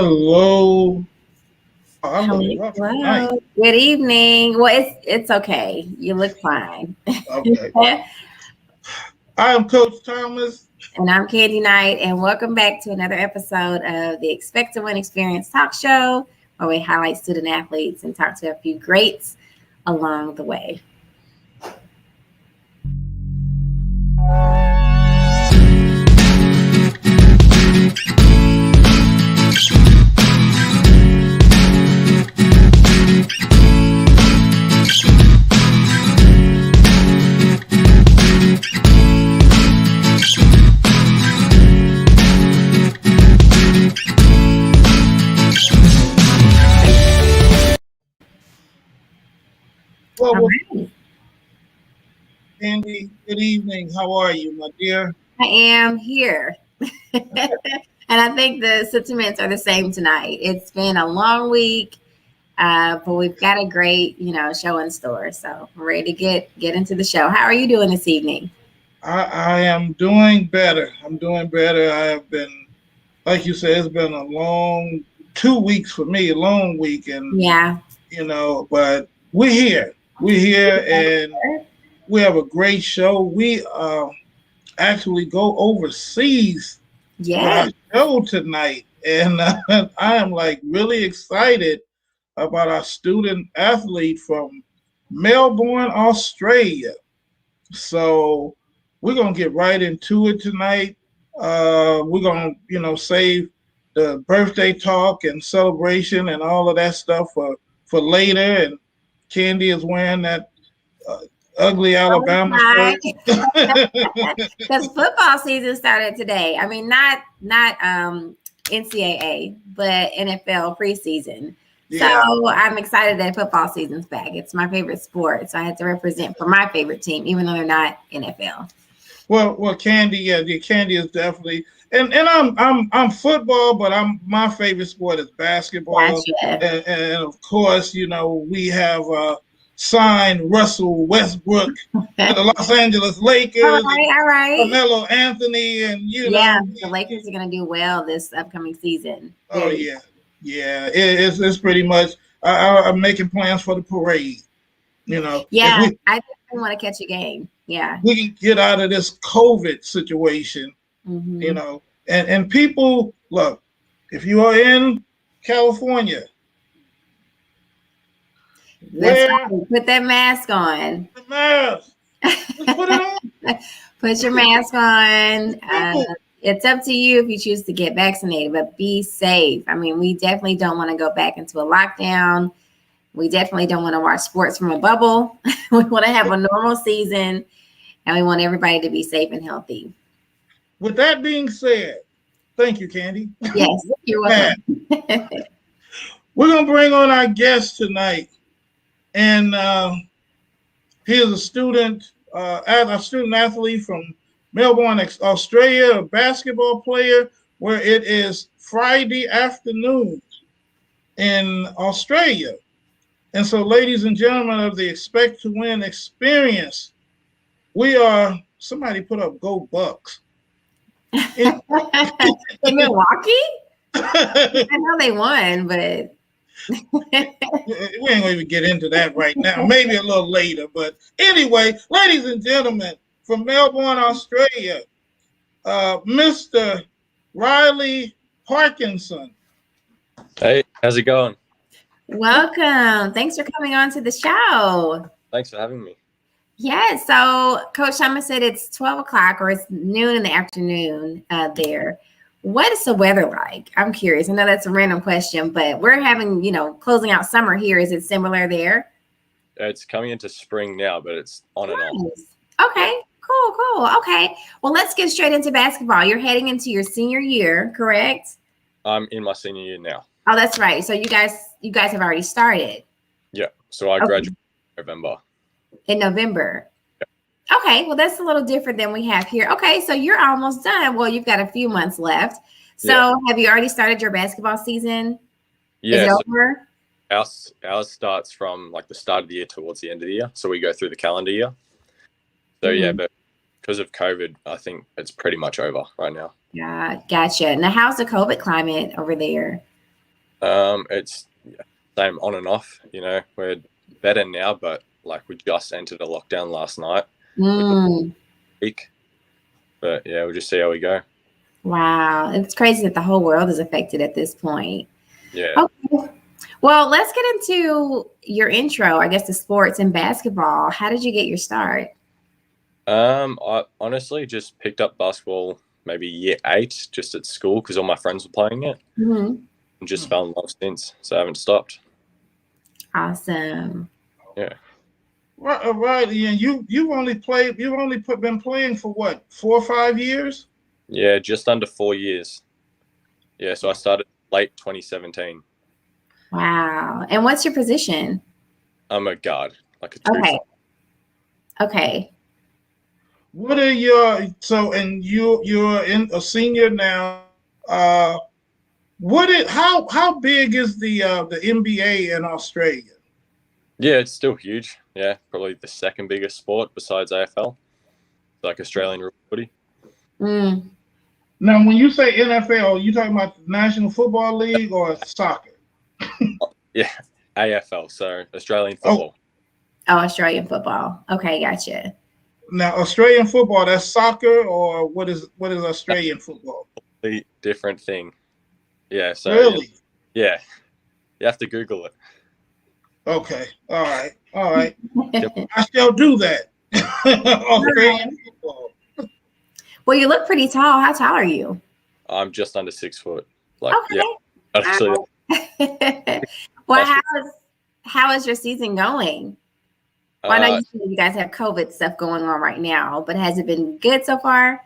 Hello. Oh, I look rough tonight. Hello. Good evening. Well, it's okay. You look fine. Okay. I am Coach Thomas. And I'm Kandi Knight, and welcome back to another episode of the Expect to Win Experience Talk Show, where we highlight student athletes and talk to a few greats along the way. Well, Kandi, good evening. How are you, my dear? I am here. And I think the sentiments are the same tonight. It's been a long week, but we've got a great, show in store. So we're ready to get into the show. How are you doing this evening? I am doing better. I'm doing better. I have been, like you said, it's been a long 2 weeks for me, a long week. And, but we're here. We're here and we have a great show. We actually go overseas for our show tonight. And I am really excited about our student athlete from Melbourne, Australia. So we're going to get right into it tonight. We're going to, save the birthday talk and celebration and all of that stuff for later. And Kandi is wearing that ugly Alabama shirt. Because football season started today. I mean, not NCAA, but NFL preseason. Yeah. So I'm excited that football season's back. It's my favorite sport, so I had to represent for my favorite team, even though they're not NFL. Well, Kandi, Kandi is definitely, and I'm football, but my favorite sport is basketball. Gotcha. And of course, we have signed Russell Westbrook to the Los Angeles Lakers. All right. Carmelo Anthony, and the Lakers are going to do well this upcoming season. Yeah, it's pretty much. I'm making plans for the parade. Yeah, I definitely want to catch a game. Yeah, we can get out of this COVID situation. Mm-hmm. And people, look, if you are in California, put that mask on. The mask. Just put it on. Put your mask on. It's up to you if you choose to get vaccinated, but be safe. I mean, we definitely don't want to go back into a lockdown. We definitely don't want to watch sports from a bubble. We want to have a normal season, and we want everybody to be safe and healthy. With that being said, thank you, Kandi. Yes, you're welcome. We're going to bring on our guest tonight. And he is a student athlete from Melbourne, Australia, a basketball player, where it is Friday afternoon in Australia. And so, ladies and gentlemen of the Expect to Win experience, we are, somebody put up Go Bucks. In Milwaukee? I know they won, but we ain't going to even get into that right now. Maybe a little later. But anyway, ladies and gentlemen, from Melbourne, Australia, Mr. Riley Parkinson. Hey, how's it going? Welcome. Thanks for coming on to the show. Thanks for having me. Yeah, so Coach Thomas said it's 12 o'clock or it's noon in the afternoon there. What is the weather like? I'm curious. I know that's a random question, but we're having, closing out summer here. Is it similar there? It's coming into spring now, but it's on and on. Okay, cool. Okay, well, let's get straight into basketball. You're heading into your senior year, correct? I'm in my senior year now. Oh, that's right. So you guys have already started. Yeah. So I graduated in November. In November. Okay, well, that's a little different than we have here. Okay, so you're almost done. Well, you've got a few months left. So have you already started your basketball season? Yeah. Is it over? Ours starts from the start of the year towards the end of the year. So we go through the calendar year. So but because of COVID, I think it's pretty much over right now. Yeah, gotcha. Now, how's the COVID climate over there? It's same on and off. You know, we're better now, but like we just entered a lockdown last night. Week. But yeah, we'll just see how we go. Wow, it's crazy that the whole world is affected at this point. Yeah. Okay. Well, let's get into your intro. I guess the sports and basketball. How did you get your start? I honestly just picked up basketball maybe year 8, just at school because all my friends were playing it, and just fell in love since. So I haven't stopped. Awesome. Yeah. Right, and you've been playing for what, 4 or 5 years? Yeah, just under 4 years. Yeah, so I started late 2017. Wow. And what's your position? I'm a guard, like a 2-5. Okay. What are your and you're in a senior now? How big is the NBA in Australia? Yeah, it's still huge. Yeah, probably the second biggest sport besides AFL, like Australian rule footy. Now, when you say NFL, are you talking about the National Football League or soccer? Yeah, AFL, so Australian football. Oh, Australian football. Okay, gotcha. Now, Australian football, that's soccer, or what is Australian football? Completely different thing. Yeah, so really? Yeah. You have to Google it. Okay. All right. I shall do that. Australian football. Well, you look pretty tall. How tall are you? I'm just under 6 foot. Like, okay. Yeah. Actually, well, how is your season going? Well, I know you guys have COVID stuff going on right now, but has it been good so far?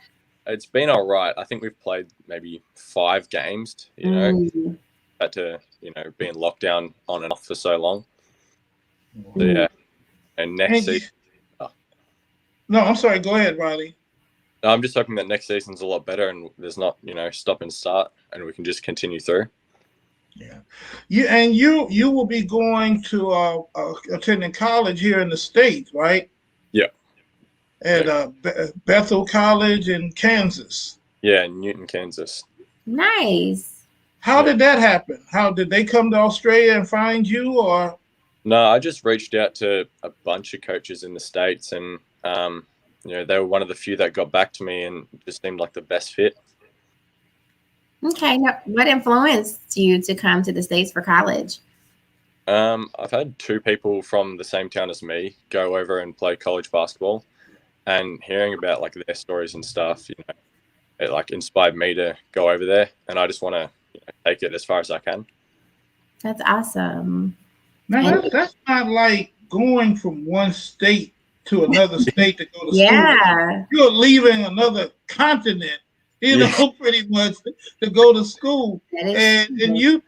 It's been all right. I think we've played maybe 5 games, had to, be in lockdown on and off for so long. So, yeah. And next season. No, I'm sorry. Go ahead, Riley. I'm just hoping that next season's a lot better and there's not, stop and start and we can just continue through. Yeah. You will be going to attending college here in the States, right? Yeah. At Bethel College in Kansas. Yeah, in Newton, Kansas. Nice. How did that happen? How did they come to Australia and find you, or? No, I just reached out to a bunch of coaches in the States and, they were one of the few that got back to me and just seemed like the best fit. Okay. Now, what influenced you to come to the States for college? I've had 2 people from the same town as me go over and play college basketball, and hearing about like their stories and stuff, it like inspired me to go over there, and I just want to take it as far as I can. That's awesome. Now that's not like going from one state to another state to go to school. Yeah. You're leaving another continent, pretty much to go to school. And you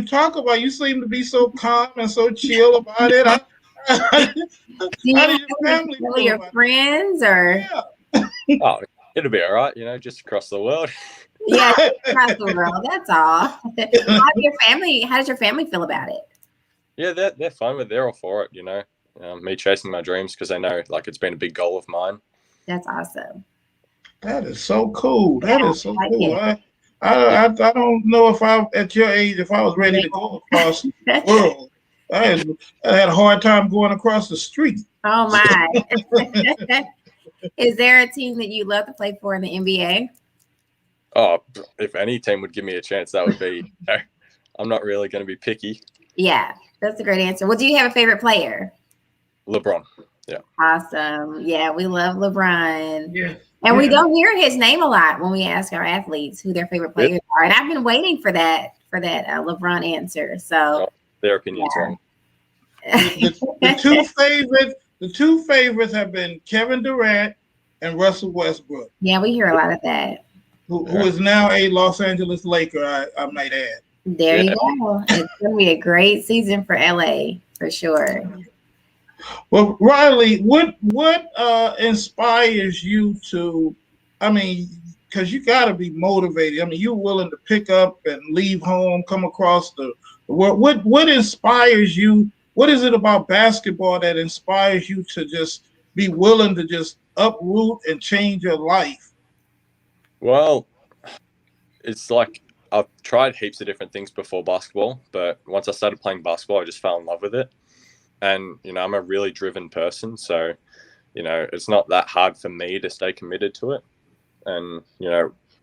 talk about, you seem to be so calm and so chill about it. How did your family feel your about friends it? Or? Yeah. Oh, it'll be all right, just across the world. Yeah, across the world. That's all. How does your family feel about it? Yeah, they're fine with it. They're all for it, me chasing my dreams because they know like it's been a big goal of mine. That's awesome. That is so cool. That is so cool. I don't know if at your age, if I was ready to go across the world. I had a hard time going across the street. Oh my. Is there a team that you love to play for in the NBA? Oh, if any team would give me a chance, that would be. I'm not really going to be picky. Yeah, that's a great answer. Well, do you have a favorite player? LeBron. Yeah. Awesome. Yeah, we love LeBron. Yeah. And we don't hear his name a lot when we ask our athletes who their favorite players are. And I've been waiting for that LeBron answer. So their opinion's wrong. The two favorites have been Kevin Durant and Russell Westbrook. Yeah, we hear a lot of that. Who is now a Los Angeles Laker, I might add. There you go. It's going to be a great season for LA for sure. Well, Riley, what inspires you to? I mean, because you got to be motivated. I mean, you're willing to pick up and leave home, come across the world. What inspires you? What is it about basketball that inspires you to just be willing to just uproot and change your life? Well, it's like I've tried heaps of different things before basketball, but once I started playing basketball, I just fell in love with it. And, I'm a really driven person. So, it's not that hard for me to stay committed to it. And,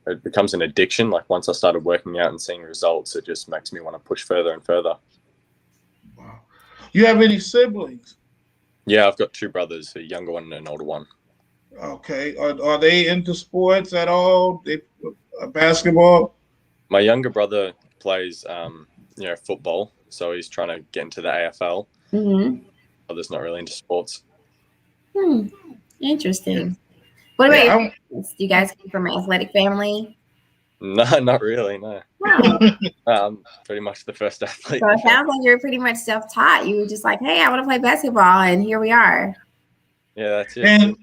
it becomes an addiction. Like once I started working out and seeing results, it just makes me want to push further and further. Wow. You have any siblings? Yeah, I've got 2 brothers, a younger one and an older one. Okay. Are they into sports at all? Basketball? My younger brother plays, football. So he's trying to get into the AFL. Mm-hmm. Brother's not really into sports. Interesting. What about you? Do you guys come from an athletic family? No, not really, no. Wow. Pretty much the first athlete. So it sounds like you're pretty much self-taught. You were just like, hey, I want to play basketball, and here we are. Yeah, that's it.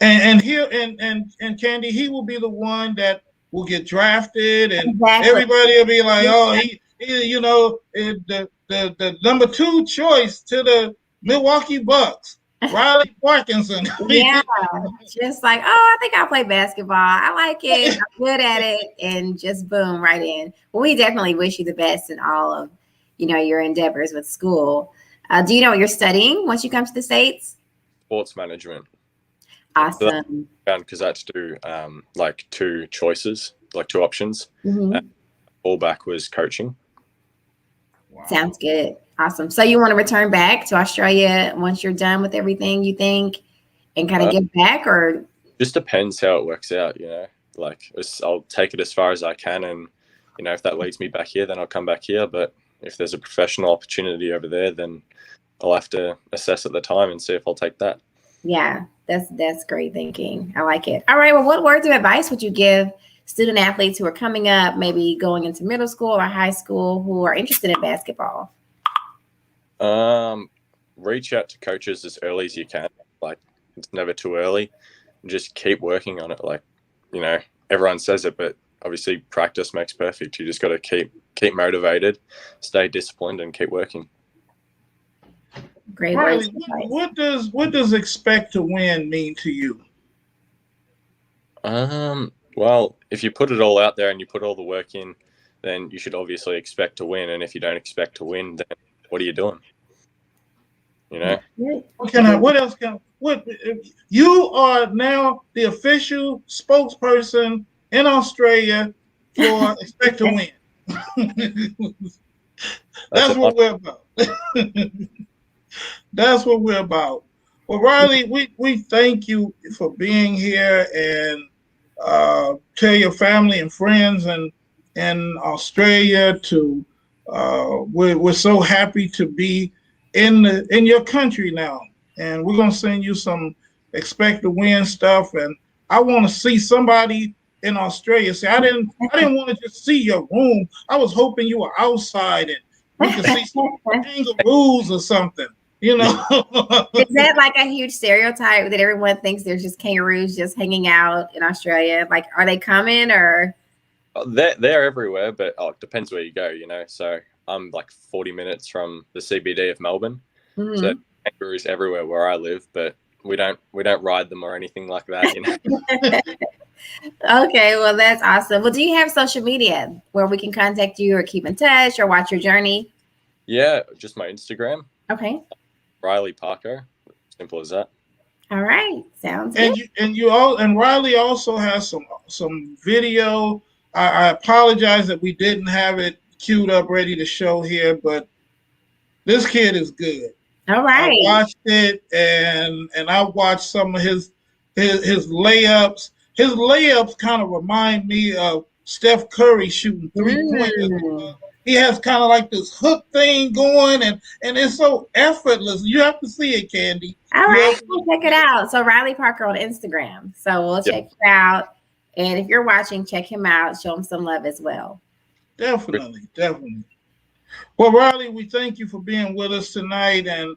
And Kandi, he will be the one that will get drafted, and everybody will be like, oh, he the number 2 choice to the Milwaukee Bucks. Riley Parkinson. Yeah, just like, oh, I think I'll play basketball. I like it. I'm good at it. And just boom, right in. Well, we definitely wish you the best in all of, your endeavors with school. Do you know what you're studying once you come to the States? Sports management. Awesome. Because I had to do like 2 choices, like 2 options. Mm-hmm. Fallback was coaching. Wow. Sounds good. Awesome. So you want to return back to Australia once you're done with everything, you think, and kind of get back, or? Just depends how it works out, Like I'll take it as far as I can, and if that leads me back here, then I'll come back here. But if there's a professional opportunity over there, then I'll have to assess at the time and see if I'll take that. Yeah, that's great thinking. I like it. All right. Well, what words of advice would you give student athletes who are coming up, maybe going into middle school or high school, who are interested in basketball? Reach out to coaches as early as you can. Like, it's never too early. Just keep working on it. Like, everyone says it, but obviously practice makes perfect. You just got to keep motivated, stay disciplined, and keep working. Great. Riley, what does expect to win mean to you? Well, if you put it all out there and you put all the work in, then you should obviously expect to win. And if you don't expect to win, then what are you doing? What you are now the official spokesperson in Australia for expect to win. That's what we're about. That's what we're about. Well, Riley, we thank you for being here, and tell your family and friends in Australia to we're so happy to be in your country now, and we're gonna send you some expect to win stuff. And I want to see somebody in Australia say, I didn't want to just see your room. I was hoping you were outside and we could see some kangaroos or something. Is that like a huge stereotype that everyone thinks there's just kangaroos just hanging out in Australia? Like, are they coming, or? They're everywhere, but it depends where you go, So I'm like 40 minutes from the CBD of Melbourne. Mm-hmm. So kangaroos everywhere where I live, but we don't ride them or anything like that. Okay, well, that's awesome. Well, do you have social media where we can contact you or keep in touch or watch your journey? Yeah, just my Instagram. Okay. Riley Parker. Simple as that. All right, sounds good. And Riley also has some video. I apologize that we didn't have it queued up ready to show here, but this kid is good. All right. I watched it, and I watched some of his layups. His layups kind of remind me of Steph Curry shooting 3-pointers. He has kind of like this hook thing going, and it's so effortless. You have to see it, Kandi. All right, we'll check it out. So Riley Parker on Instagram. So we'll check it out. And if you're watching, check him out. Show him some love as well. Definitely. Well, Riley, we thank you for being with us tonight, and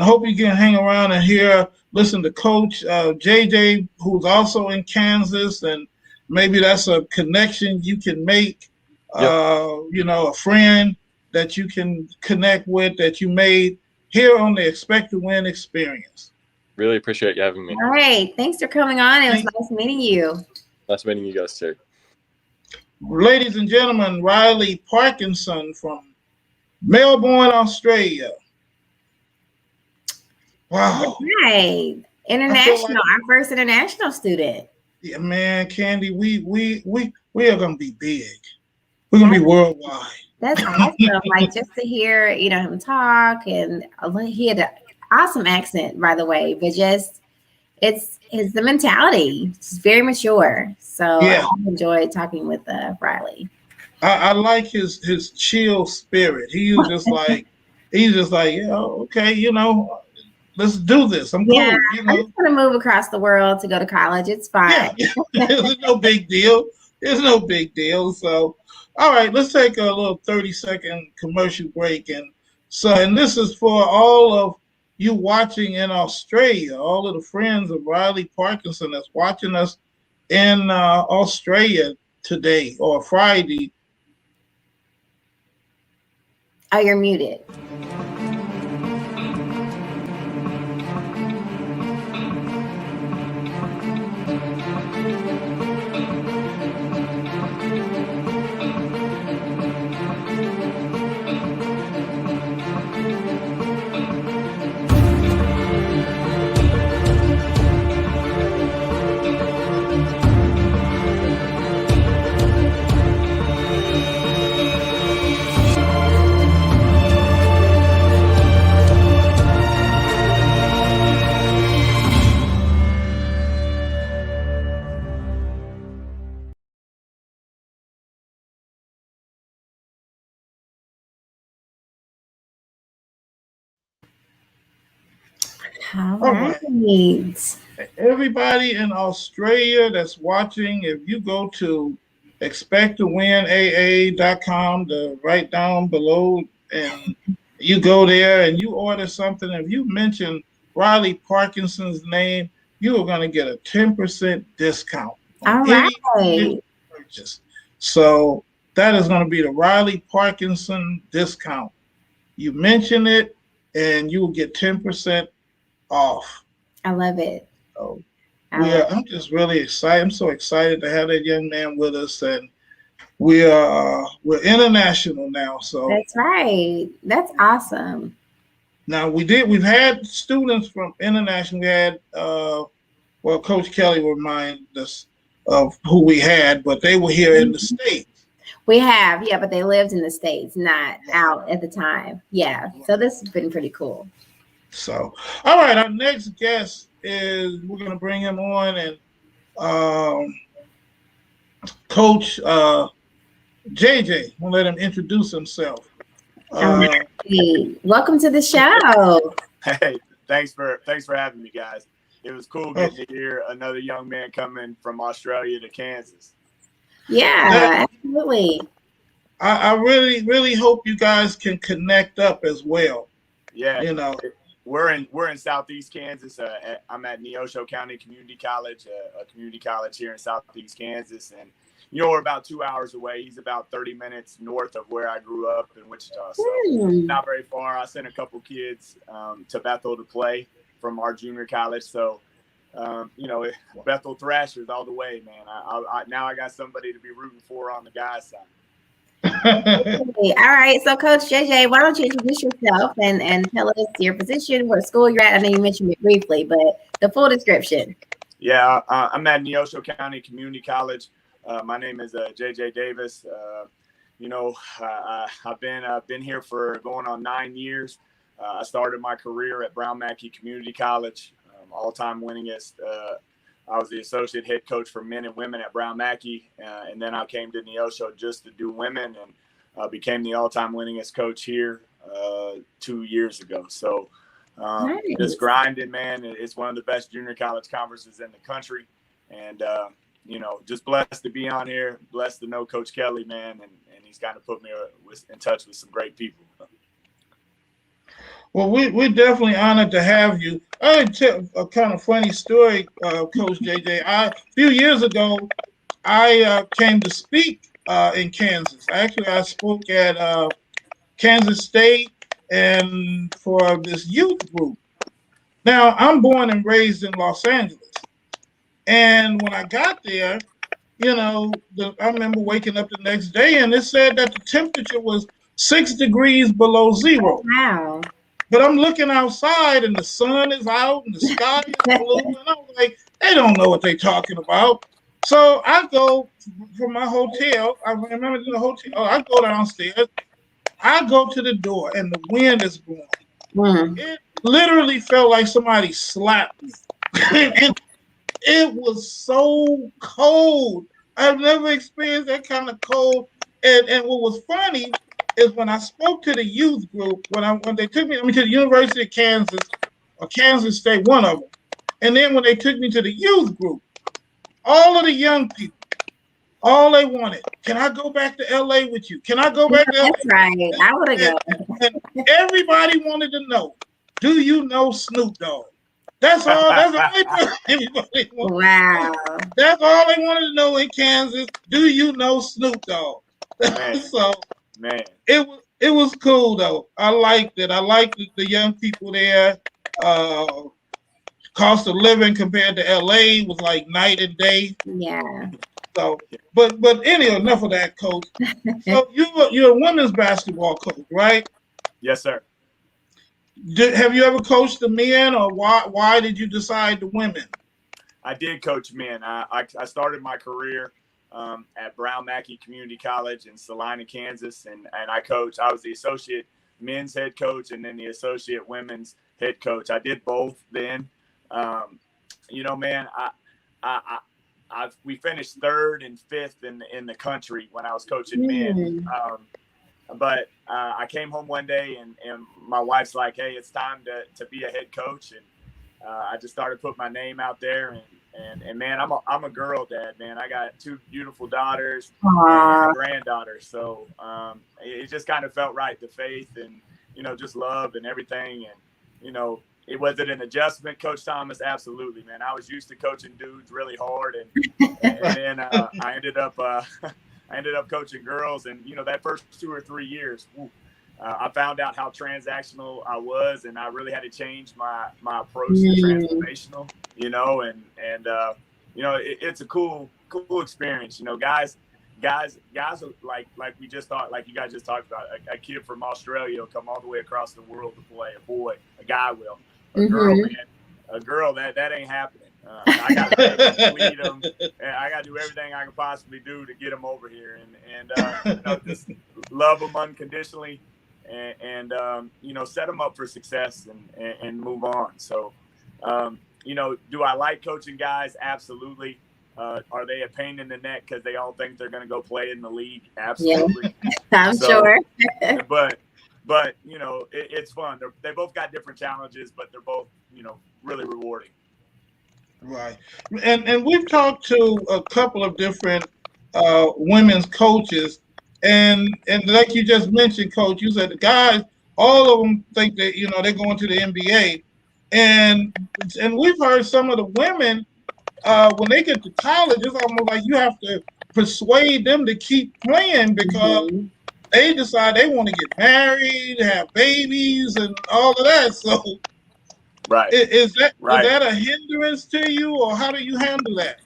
hope you can hang around and listen to Coach JJ, who's also in Kansas, and maybe that's a connection you can make. A friend that you can connect with that you made here on the Expect to Win experience. Really appreciate you having me. All right. Thanks for coming on. It was nice meeting you. Nice meeting you guys too. Ladies and gentlemen, Riley Parkinson from Melbourne, Australia. Wow. Right. International, our first international student. Yeah, man, Kandi, we are gonna be big. We're gonna be worldwide. That's awesome. Like just to hear, him talk, and he had an awesome accent, by the way, but just it's the mentality. It's very mature. So yeah. I enjoyed talking with Riley. I like his chill spirit. He's just like, yeah, okay, let's do this. I'm cool. I'm just gonna move across the world to go to college. It's fine. Yeah. It's no big deal. It's no big deal. So, all right, let's take a little 30-second commercial break. And this is for all of you watching in Australia, all of the friends of Riley Parkinson that's watching us in Australia today or Friday. Oh, you're muted. All right. Everybody in Australia that's watching, if you go to expecttowinaa.com, right down below, and you go there and you order something, if you mention Riley Parkinson's name, you are going to get a 10% discount on any purchase. So that is going to be the Riley Parkinson discount. You mention it and you will get 10% off. I love it. So I'm just really excited. I'm so excited to have that young man with us, and we're international now. So that's right. That's awesome. Now we've had students from international. We had Coach Kelly reminded us of who we had, but they were here in the States. We have, but they lived in the States, not out at the time. Yeah. So this has been pretty cool. So, all right, our next guest is, we're going to bring him on, and Coach JJ, we'll let him introduce himself. Welcome to the show. Hey, thanks for having me, guys. It was cool getting to hear another young man coming from Australia to Kansas. Yeah, absolutely. I really, really hope you guys can connect up as well. Yeah, we're in Southeast Kansas. I'm at Neosho County Community College, a community college here in Southeast Kansas, and we're about 2 hours away. He's about 30 minutes north of where I grew up in Wichita, so not very far. I sent a couple kids to Bethel to play from our junior college, so Bethel Thrashers all the way, man. Now I got somebody to be rooting for on the guys' side. All right, so Coach JJ, why don't you introduce yourself and tell us your position, what school you're at? I know you mentioned it briefly, but the full description. Yeah, I'm at Neosho County Community College. My name is JJ Davis. I've been here for going on 9 years. I started my career at Brown Mackie Community College, all-time winningest. I was the associate head coach for men and women at Brown Mackie, and then I came to Neosho just to do women, and became the all-time winningest coach here 2 years ago. So just grinding, man. It's one of the best junior college conferences in the country, and just blessed to be on here, blessed to know Coach Kelly, man, and he's kind of put me in touch with some great people. Well, we're definitely honored to have you. I tell a kind of funny story, Coach JJ. A few years ago, I came to speak in Kansas. Actually, I spoke at Kansas State and for this youth group. Now, I'm born and raised in Los Angeles. And when I got there, I remember waking up the next day and it said that the temperature was 6 degrees below zero. Wow. But I'm looking outside and the sun is out and the sky is blue. And I'm like, they don't know what they're talking about. So I go from my hotel. I remember in the hotel, I go downstairs. I go to the door and the wind is blowing. It literally felt like somebody slapped me. And it was so cold. I've never experienced that kind of cold. And what was funny is when I spoke to the youth group, when they took me to the University of Kansas, or Kansas State, one of them. And then when they took me to the youth group, all of the young people, all they wanted, can I go back to LA with you? Can I go back to LA? That's right. I would have gone. And everybody wanted to know, do you know Snoop Dogg? That's all. That's all everybody wanted. Wow. That's all they wanted to know in Kansas. Do you know Snoop Dogg? So, man, it was cool though. I liked it. I liked the young people there. Cost of living compared to LA was like night and day. Yeah. So, but anyway, enough of that, Coach. So you're a women's basketball coach, right? Yes, sir. Have you ever coached the men, or why did you decide the women? I did coach men. I started my career at Brown Mackie Community College in Salina, Kansas, and I coached. I was the associate men's head coach and then the associate women's head coach. I did both then. Man, we finished third and fifth in the country when I was coaching men. But I came home one day and my wife's like, hey, it's time to be a head coach. And I just started putting my name out there. And man, I'm a girl dad, man. I got 2 beautiful daughters and a granddaughter. So it just kind of felt right, the faith and, just love and everything. And, was it an adjustment, Coach Thomas? Absolutely, man. I was used to coaching dudes really hard. And then I ended up coaching girls, and that first 2 or 3 years, I found out how transactional I was, and I really had to change my approach to transformational. It's a cool experience. Guys are like we just thought, like you guys just talked about. A kid from Australia will come all the way across the world to play. A boy, a guy will. A girl, that ain't happening. I got to lead them. And I got to do everything I can possibly do to get them over here, and just love them unconditionally, and set them up for success and move on. So, do I like coaching guys? Absolutely. Are they a pain in the neck because they all think they're going to go play in the league? Absolutely. Yeah, I'm sure. But it's fun. They both got different challenges, but they're both really rewarding. Right. And we've talked to a couple of different women's coaches, and like you just mentioned, Coach, you said the guys, all of them think that they're going to the NBA, and we've heard some of the women when they get to college, it's almost like you have to persuade them to keep playing because they decide they want to get married, have babies, and all of that. So, right, is that a hindrance to you, or how do you handle that?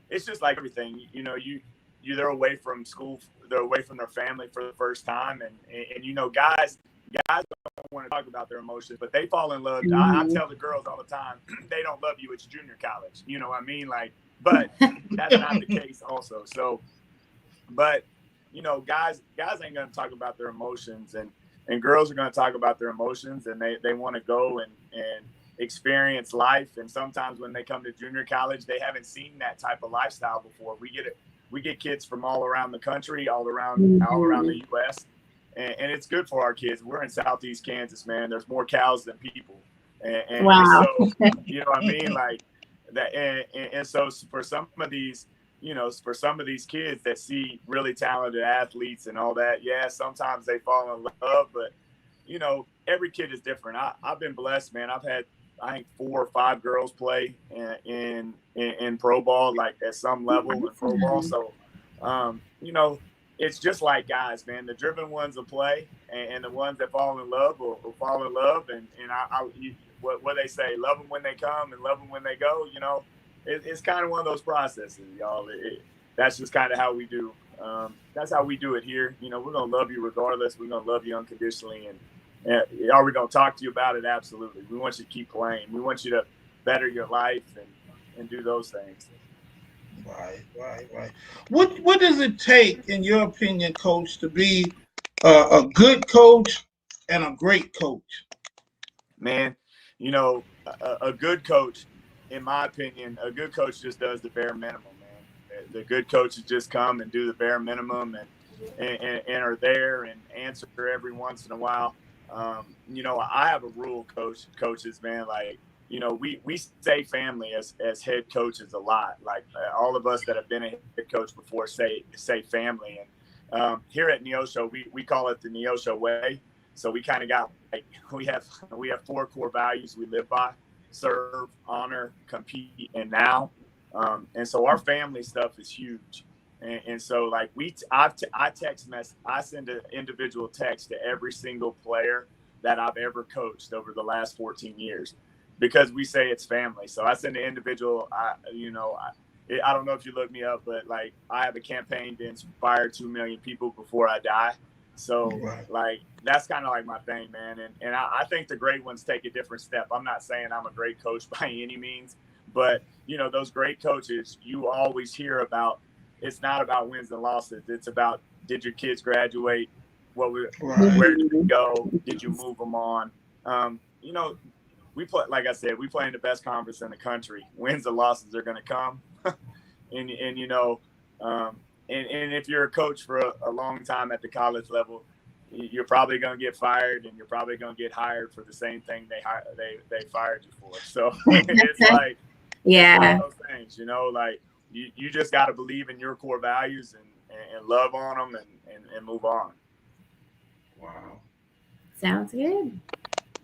It's just like everything. They're away from school, they're away from their family for the first time, and guys don't want to talk about their emotions, but they fall in love. I tell the girls all the time, they don't love you. It's junior college. You know what I mean? But that's not the case also. So, but guys ain't going to talk about their emotions, and girls are going to talk about their emotions, and they want to go and experience life. And sometimes when they come to junior college, they haven't seen that type of lifestyle before. We get kids from all around the country, all around the U.S., and it's good for our kids. We're in Southeast Kansas, man. There's more cows than people. And wow. So, you know what I mean? Like that. And so for some of these, kids that see really talented athletes and all that, yeah, sometimes they fall in love, but every kid is different. I've been blessed, man. I've had, I think, 4 or 5 girls play in pro ball, like at some level in pro ball. So, it's just like guys, man. The driven ones will play, and the ones that fall in love will fall in love. And what they say, love them when they come and love them when they go. it's kind of one of those processes, y'all. That's just kind of how we do. That's how we do it here. You know, we're gonna love you regardless. We're gonna love you unconditionally, and are we gonna talk to you about it? Absolutely. We want you to keep playing. We want you to better your life and do those things. Right. What does it take, in your opinion, Coach, to be a good coach and a great coach? Man, you know, a good coach, in my opinion, a good coach just does the bare minimum, man. The good coaches just come and do the bare minimum and are there and answer every once in a while. You know, I have a rule, coaches, man. Like, you know, we say family as head coaches a lot. Like all of us that have been a head coach before say family. And here at Neosho, we call it the Neosho way. So we kind of got like we have 4 core values we live by: serve, honor, compete, and now. And so our family stuff is huge. And so like I text message, I send an individual text to every single player that I've ever coached over the last 14 years, because we say it's family. So I send an individual. I don't know if you look me up, but like I have a campaign to inspire 2 million people before I die. So like that's kind of like my thing, man. And I think the great ones take a different step. I'm not saying I'm a great coach by any means, but you know, those great coaches you always hear about, it's not about wins and losses. It's about, did your kids graduate? Where did you go? Did you move them on? You know, we play, like I said, we play in the best conference in the country. Wins and losses are going to come. and you know, and if you're a coach for a long time at the college level, you're probably going to get fired, and you're probably going to get hired for the same thing they fired you for. So it's like, it's one of those things, you know, like you just got to believe in your core values and love on them and move on. Wow. Sounds good.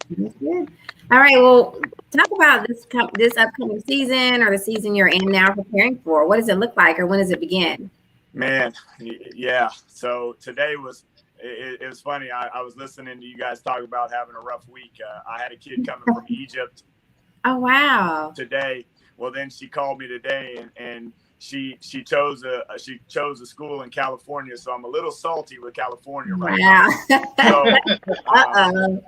That's good. All right. Well, talk about this upcoming season, or the season you're in now preparing for. What does it look like, or when does it begin? Man, yeah. So today it was funny. I was listening to you guys talk about having a rough week. I had a kid coming from Egypt. Oh, wow. Today. Well, then she called me today, and she chose a school in California. So I'm a little salty with California right now. So,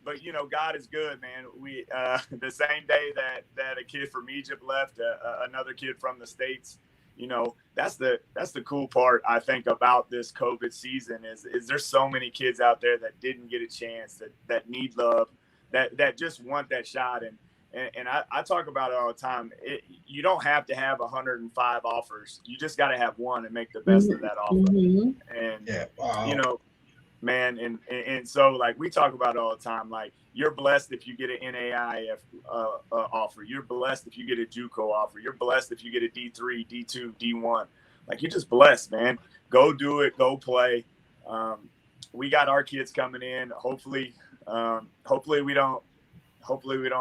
but you know, God is good, man. We the same day that a kid from Egypt left, another kid from the States. You know, that's the cool part, I think, about this COVID season is there's so many kids out there that didn't get a chance, that need love, that just want that shot. And I talk about it all the time. You don't have to have 105 offers. You just got to have one and make the best of that offer. And you know, man, and so like we talk about it all the time. Like, you're blessed if you get an NAIF offer. You're blessed if you get a JUCO offer. You're blessed if you get a D3, D2, D1. Like, you're just blessed, man. Go do it. Go play. We got our kids coming in. Hopefully we don't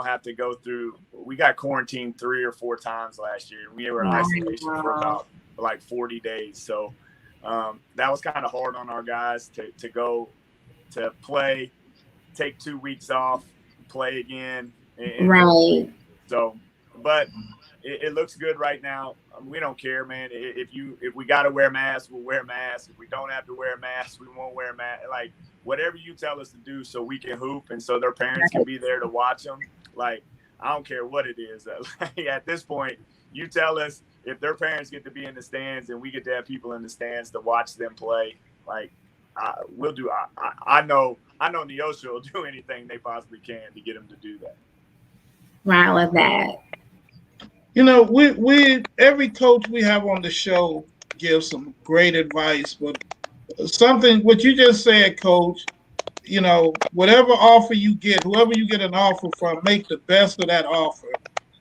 have to go through. We got quarantined 3 or 4 times last year. We were in isolation for about like 40 days. So that was kind of hard on our guys to go to play, take 2 weeks off, play again. Right. So, but it looks good right now. We don't care, man. If we got to wear masks, we'll wear masks. If we don't have to wear masks, we won't wear masks. Like, whatever you tell us to do so we can hoop and so their parents can be there to watch them. Like, I don't care what it is. At this point, you tell us if their parents get to be in the stands and we get to have people in the stands to watch them play, like, we'll do. I know Neosho will do anything they possibly can to get them to do that. Right, I love that. You know, we every coach we have on the show gives some great advice, but what you just said, Coach, you know, whatever offer you get, whoever you get an offer from, make the best of that offer.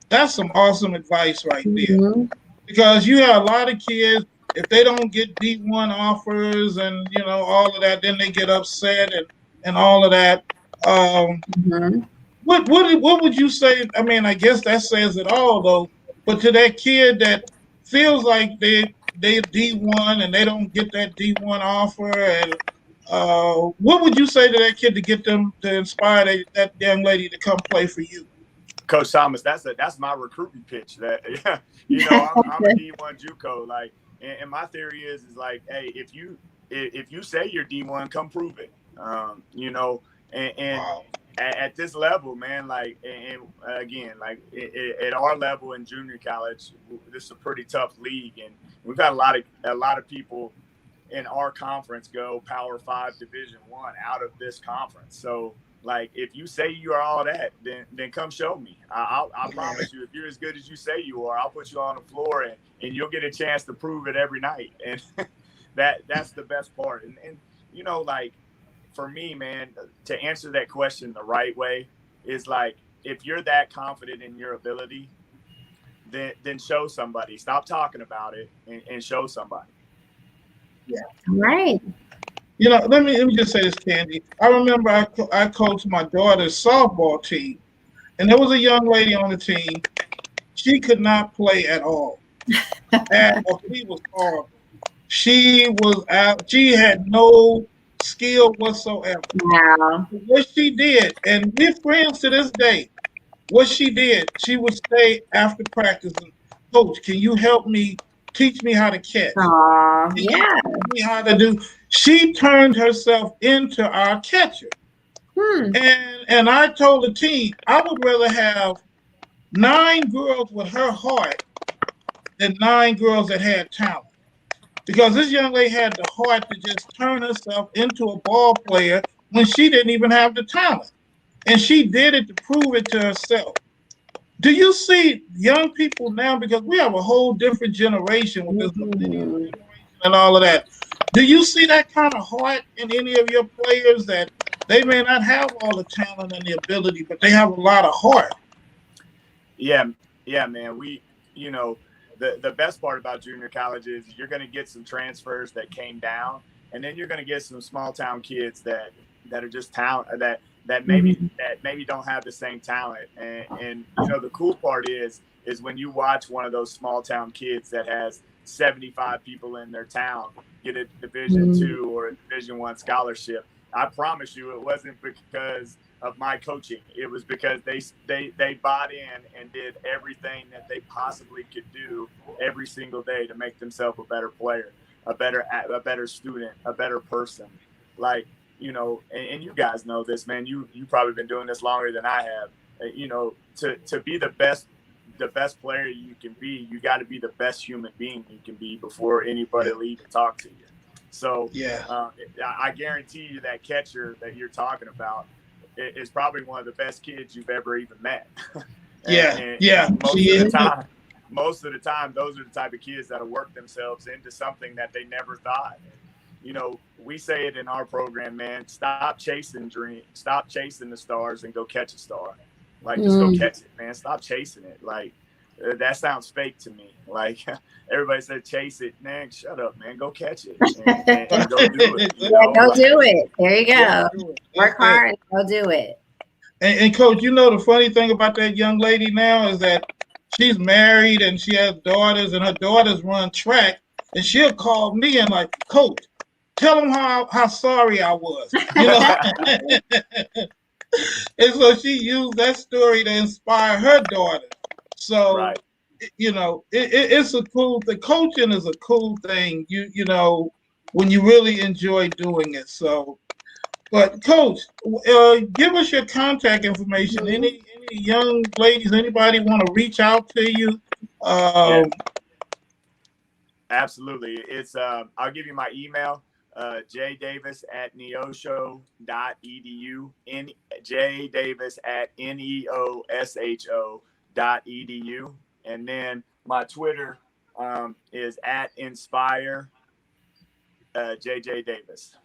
That's some awesome advice right there. Because you have a lot of kids, if they don't get D1 offers and, you know, all of that, then they get upset and all of that. What would you say? I mean, I guess that says it all, though. But to that kid that feels like they're D1 and they don't get that D1 offer, and what would you say to that kid to get them to inspire that young lady to come play for you? Coach Thomas, that's my recruiting pitch. That you know, I'm a D1 JUCO. Like, and my theory is like, hey, if you say you're D1, come prove it. You know, and wow. At this level, man, like, and again, like at our level in junior college, this is a pretty tough league, and we've got a lot of people in our conference go Power 5 Division I out of this conference. So, like, if you say you are all that, then come show me. I promise you, if you're as good as you say you are, I'll put you on the floor and you'll get a chance to prove it every night. And that's the best part. And you know, like, for me, man, to answer that question the right way is like, if you're that confident in your ability, then show somebody. Stop talking about it and show somebody. Yeah. Right. You know, let me just say this, Kandi. I remember I coached my daughter's softball team, and there was a young lady on the team. She could not play at all. She was horrible. She was out. She had no skill whatsoever. Wow. What she did, and we're friends to this day. What she did, she would stay after practice and, Coach, can you help me? Teach me how to catch. Yeah. Teach me how to do. She turned herself into our catcher. And I told the team, I would rather have 9 girls with her heart than 9 girls that had talent. Because this young lady had the heart to just turn herself into a ball player when she didn't even have the talent. And she did it to prove it to herself. Do you see young people now, because we have a whole different generation with this millennial generation and all of that. Do you see that kind of heart in any of your players, that they may not have all the talent and the ability, but they have a lot of heart? Yeah, man. You know, the best part about junior college is you're going to get some transfers that came down, and then you're going to get some small town kids that are just talent that maybe don't have the same talent. And you know, the cool part is when you watch one of those small town kids that has 75 people in their town get a Division II or a Division I scholarship. I promise you, it wasn't because of my coaching. It was because they bought in and did everything that they possibly could do every single day to make themselves a better player, a better student, a better person. Like, you know, and you guys know this, man. You probably been doing this longer than I have. You know, to be the best player you can be, you got to be the best human being you can be before anybody will even talk to you. So I guarantee you that catcher that you're talking about is probably one of the best kids you've ever even met. Most of the time, those are the type of kids that'll work themselves into something that they never thought. You know, we say it in our program, man, stop chasing dreams, stop chasing the stars and go catch a star. Like, just go catch it, man. Stop chasing it. Like, that sounds fake to me. Like, everybody said chase it. Man, shut up, man. Go catch it and go do it. Go do it. There you go. Work hard and go do it. And Coach, you know, the funny thing about that young lady now is that she's married and she has daughters, and her daughters run track, and she'll call me and like, Coach, tell them how sorry I was. You know? And so she used that story to inspire her daughter. So, you know, it's a cool thing. Coaching is a cool thing, you know, when you really enjoy doing it. So, but Coach, give us your contact information. Any young ladies, anybody want to reach out to you? Absolutely. It's I'll give you my email. jdavis@neosho.edu, jdavis@neosho.edu, and then my Twitter is @inspire JJ Davis.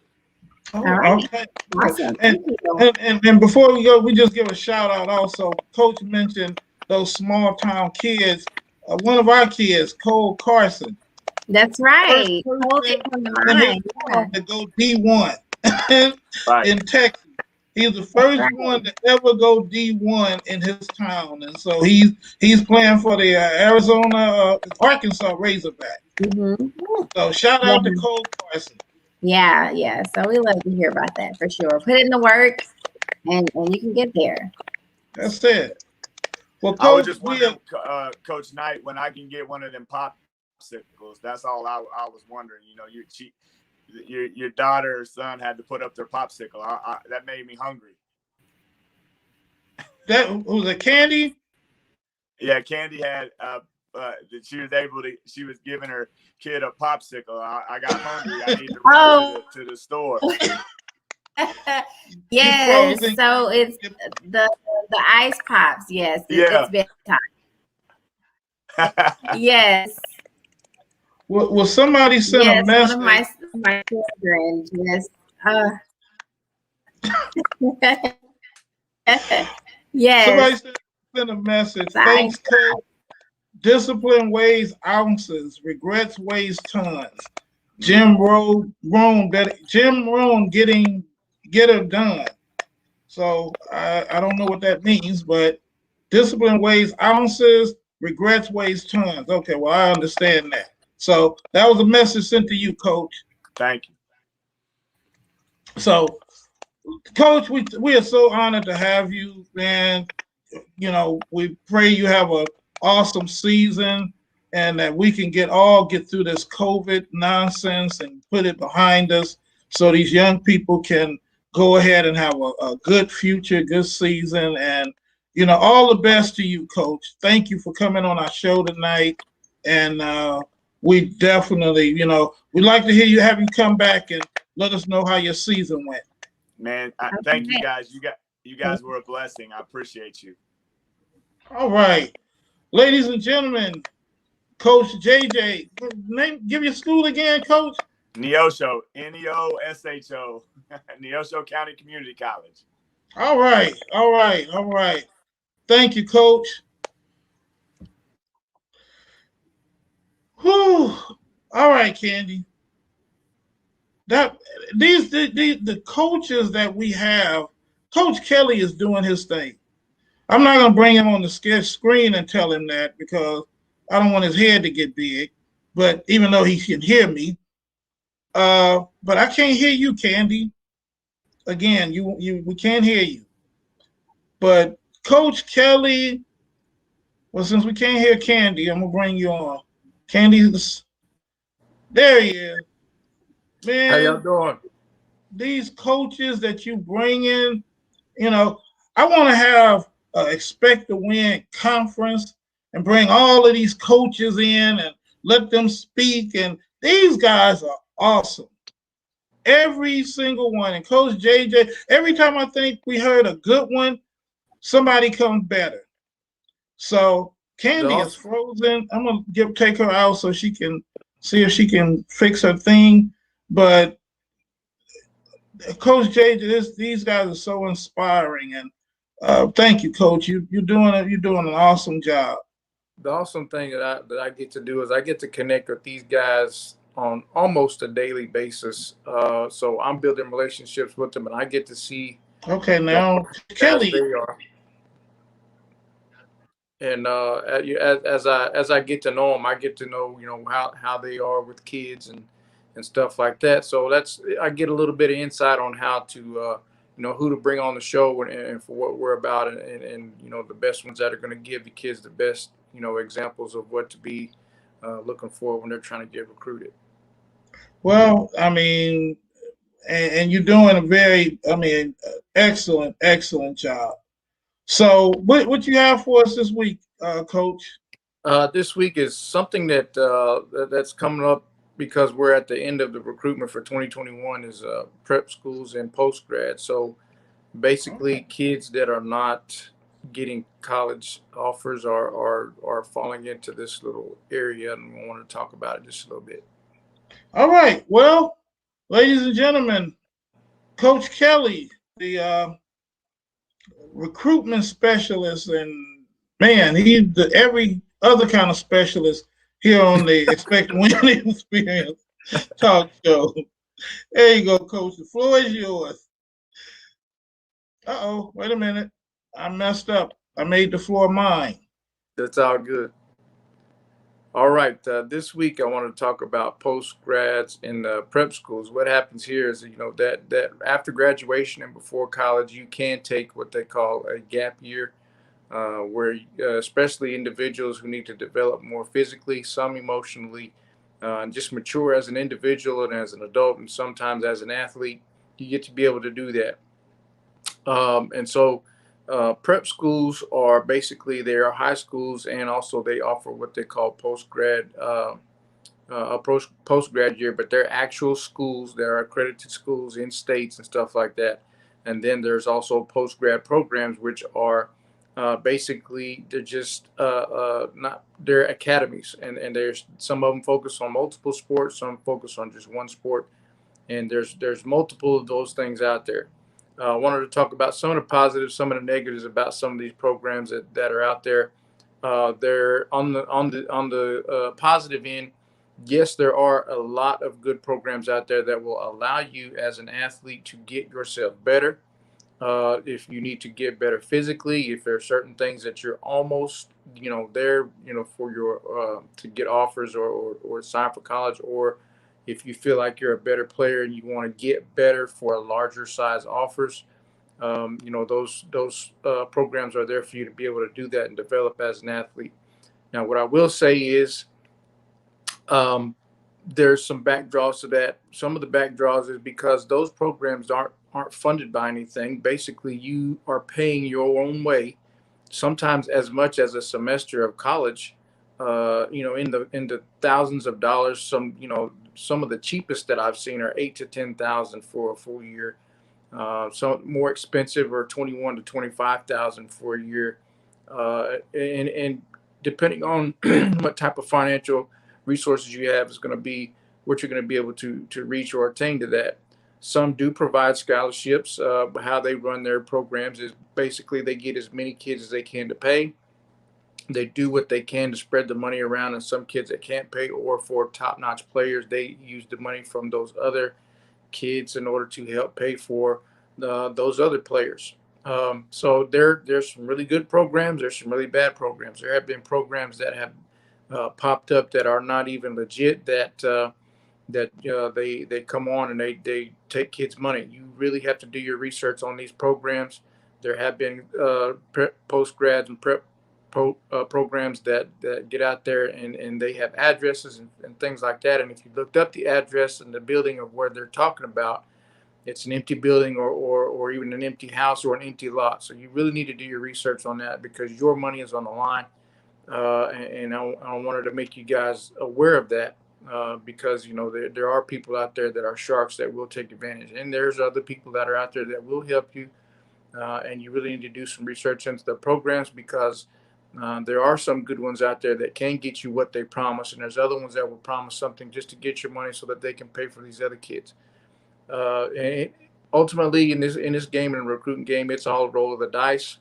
Okay. Awesome. And before we go, we just give a shout out also. Coach mentioned those small town kids. One of our kids, Cole Carson. That's right. To go D1 in Texas. He's the first one to ever go D1 in his town, and so he's playing for the Arkansas Razorbacks. So shout out to Cole Carson. Yeah. So we love to hear about that for sure. Put it in the work, and you can get there. That's it. Well, I was Coach, just wondering, Coach Knight, when I can get one of them popsicles. That's all I was wondering. You know, your daughter or son had to put up their popsicle. That made me hungry. That was a Kandi. Yeah, Kandi had. She was giving her kid a popsicle. I got hungry. I need to run to the store. Yes, so it's the ice pops. Yes, it's bedtime. Yes. Will somebody send a message? One of my children just yes. Somebody send a message. Thanks, Coach. Discipline weighs ounces, regrets weighs tons. Jim Rohn get it done. So I don't know what that means, but discipline weighs ounces, regrets weighs tons. Okay, well, I understand that. So that was a message sent to you, Coach. Thank you. So, Coach, we are so honored to have you, man. You know, we pray you have an awesome season and that we can get through this COVID nonsense and put it behind us so these young people can go ahead and have a good future, good season. And, you know, all the best to you, Coach. Thank you for coming on our show tonight. And we definitely, you know, we'd like to have you come back and let us know how your season went. Man, thank you guys. You guys were a blessing. I appreciate you. All right. Ladies and gentlemen, Coach JJ, give your school again, Coach. Neosho, Neosho, Neosho County Community College. All right. Thank you, Coach. Whew. All right, Kandi. The coaches that we have, Coach Kelly is doing his thing. I'm not going to bring him on the screen and tell him that because I don't want his head to get big. But even though he can hear me, but I can't hear you, Kandi. Again, we can't hear you. But Coach Kelly, well, since we can't hear Kandi, I'm gonna bring you on. Kandi's there. He is. Man, how y'all doing? These coaches that you bring in, you know, I want to have expect to win conference and bring all of these coaches in and let them speak. And these guys are awesome. Every single one. And Coach JJ, every time I think we heard a good one, somebody comes better. So Kandi is frozen. I'm gonna take her out so she can see if she can fix her thing. But Coach JJ, these guys are so inspiring, and thank you, Coach. You're doing an awesome job. The awesome thing that I get to do is I get to connect with these guys on almost a daily basis. So I'm building relationships with them, and I get to see. Okay, now Kelly. They are. And as I get to know them, I get to know how they are with kids and stuff like that. So I get a little bit of insight on how to who to bring on the show and for what we're about and the best ones that are going to give the kids the best examples of what to be looking for when they're trying to get recruited. Well, I mean, and you're doing a very, excellent job. So what you have for us this week, Coach? This week is something that's coming up because we're at the end of the recruitment for 2021 is prep schools and post-grad. So basically kids that are not getting college offers are falling into this little area, and we want to talk about it just a little bit. All right. Well, ladies and gentlemen, Coach Kelly, the recruitment specialist, and man, he's every other kind of specialist here on the Expect Winning Experience talk show. There you go, Coach. The floor is yours. Uh-oh, wait a minute. I messed up. I made the floor mine. That's all good. All right. This week I want to talk about post-grads in prep schools. What happens here is, that after graduation and before college, you can take what they call a gap year. where especially individuals who need to develop more physically, some emotionally, and just mature as an individual and as an adult, and sometimes as an athlete, you get to be able to do that. And so prep schools are basically, they are high schools, and also they offer what they call a post-grad year, but they're actual schools. There are accredited schools in states and stuff like that. And then there's also post-grad programs, which are basically, they're just not, they're academies, and there's some of them focus on multiple sports, some focus on just one sport, and there's multiple of those things out there. I wanted to talk about some of the positives, some of the negatives about some of these programs that are out there. They're on the positive end. Yes, there are a lot of good programs out there that will allow you as an athlete to get yourself better. If you need to get better physically, if there are certain things that you're almost, there, for your to get offers or sign for college, or if you feel like you're a better player and you want to get better for a larger size offers, those programs are there for you to be able to do that and develop as an athlete. Now, what I will say is, there's some backdraws to that. Some of the backdraws is because those programs aren't funded by anything. Basically, you are paying your own way, sometimes as much as a semester of college. In the thousands of dollars. Some of the cheapest that I've seen are 8 to 10,000 for a full year. Some more expensive are 21 to 25,000 for a year, and depending on what type of financial resources you have is going to be what you're going to be able to reach or attain to that. Some do provide scholarships. How they run their programs is basically they get as many kids as they can to pay. They do what they can to spread the money around, and some kids that can't pay, or for top-notch players, they use the money from those other kids in order to help pay for those other players. So there's some really good programs. There's some really bad programs. There have been programs that have popped up that are not even legit, they come on and they take kids' money. You really have to do your research on these programs. There have been post grads and prep programs that get out there, and they have addresses and things like that. And if you looked up the address and the building of where they're talking about, it's an empty building or even an empty house or an empty lot. So you really need to do your research on that, because your money is on the line. And I wanted to make you guys aware of that, because there are people out there that are sharks that will take advantage, and there's other people that are out there that will help you. And you really need to do some research into the programs, because there are some good ones out there that can get you what they promise, and there's other ones that will promise something just to get your money so that they can pay for these other kids. And ultimately, in this game, and recruiting game, it's all a roll of the dice.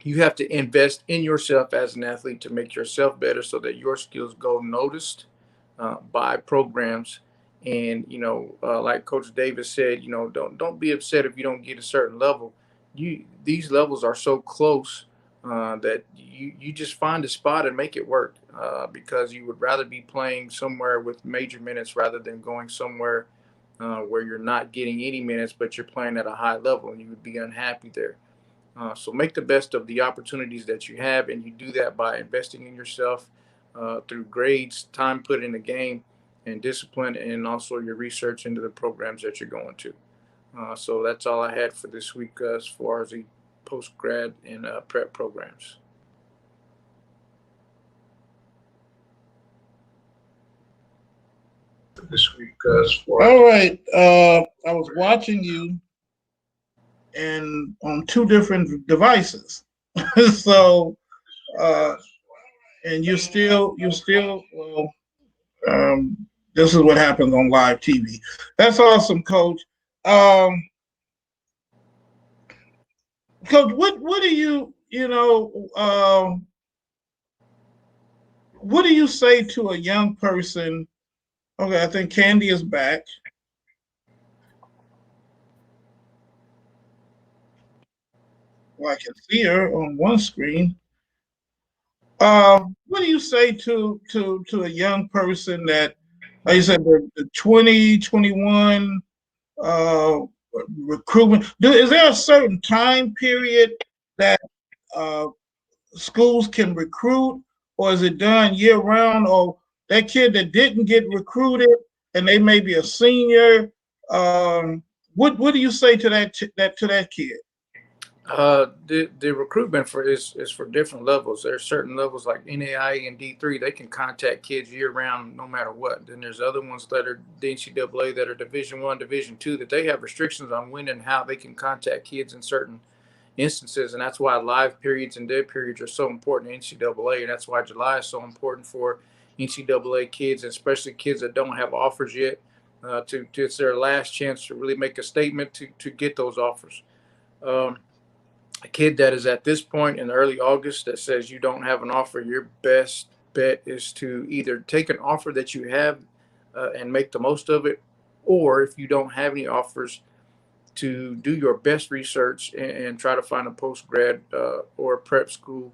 You have to invest in yourself as an athlete to make yourself better, so that your skills go noticed by programs. And like Coach Davis said, don't be upset if you don't get a certain level. These levels are so close that you just find a spot and make it work, because you would rather be playing somewhere with major minutes rather than going somewhere where you're not getting any minutes, but you're playing at a high level, and you would be unhappy there. So make the best of the opportunities that you have, and you do that by investing in yourself through grades, time put in the game, and discipline, and also your research into the programs that you're going to. So that's all I had for this week as far as the post-grad and prep programs. This week all right. I was watching you and on two different devices. So and you're still well, this is what happens on live TV. That's awesome, Coach. Coach, what do what do you say to a young person? Okay, I think Kandi is back. Well, I can see her on one screen. What do you say to a young person that, like you said, the 2021 recruitment? Is there a certain time period that schools can recruit, or is it done year round? Or that kid that didn't get recruited and they may be a senior, what do you say to that kid? The recruitment is for different levels. There's certain levels like NAIA and D3. They can contact kids year round, no matter what. Then there's other ones that are the NCAA that are Division I, Division II, that they have restrictions on when and how they can contact kids in certain instances, and that's why live periods and dead periods are so important in NCAA, and that's why July is so important for NCAA kids, especially kids that don't have offers yet. It's their last chance to really make a statement to get those offers. A kid that is at this point in early August that says you don't have an offer, your best bet is to either take an offer that you have and make the most of it, or if you don't have any offers, to do your best research and try to find a post-grad or a prep school